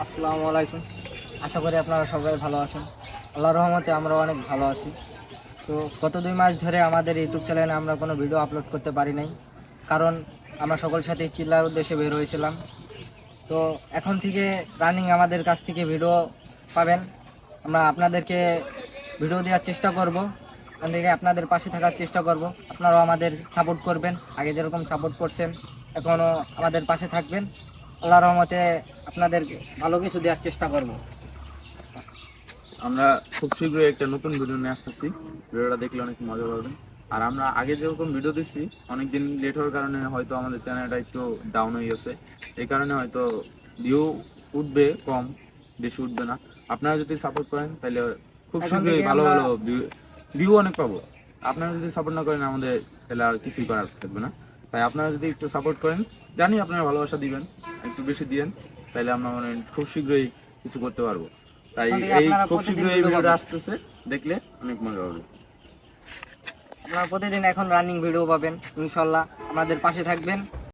আসসালামু আলাইকুম। আশা করি আপনারা সবাই ভালো আছেন। আল্লাহর রহমতে আমরা অনেক ভালো আছি। তো গত 2 মাস ধরে আমাদের ইউটিউব চ্যানেলে আমরা কোনো ভিডিও আপলোড করতে পারি নাই, কারণ আমরা সকল সাথে চিল্লার উদ্দেশ্যে বের হয়েছিলাম। তো এখন থেকে রানিং আমাদের কাছ থেকে ভিডিও পাবেন। আমরা আপনাদেরকে ভিডিও দেওয়ার চেষ্টা করব, ওখান থেকে আপনাদের পাশে থাকার চেষ্টা করব। আপনারাও আমাদের সাপোর্ট করবেন, আগে যেরকম সাপোর্ট করছেন এখনও আমাদের পাশে থাকবেন। আল্লাহর রহমতে আপনাদের ভালো কিছু দেওয়ার চেষ্টা করব। আমরা খুব শীঘ্রই একটা নতুন ভিডিও নিয়ে আসতেছি। ভিডিওটা দেখলে অনেক মজা পাবেন। আর আমরা আগে যেরকম ভিডিও দিচ্ছি, অনেকদিন লেট হওয়ার কারণে হয়তো আমাদের চ্যানেলটা একটু ডাউন হয়ে গেছে। এই কারণে হয়তো ভিউ উঠবে কম, বেশি উঠবে না। আপনারা যদি সাপোর্ট করেন তাহলে খুব এখন শীঘ্রই থেকে ভালো আমরা ভালো ভিউ অনেক পাবো। আপনারা যদি সাপোর্ট না করেন আমাদের তাহলে আর কিছুই করার থাকবে না। তাই আপনারা যদি একটু সাপোর্ট করেন, জানি আপনারা ভালোবাসা দিবেন, একটু বেশি দিবেন, তাহলে আমরা মানে খুব শীঘ্রই কিছু করতে পারবো। তাই এখন থেকে এই আপনারা খুব প্রতিদিন শীঘ্রই এই ভিডিও ভিডিওটা পাবেন। আসতেছে, দেখলে অনেক মজা হবে। আপনারা প্রতিদিন এখন রানিং ভিডিও পাবেন ইনশাল্লাহ। আমাদের পাশে থাকবেন।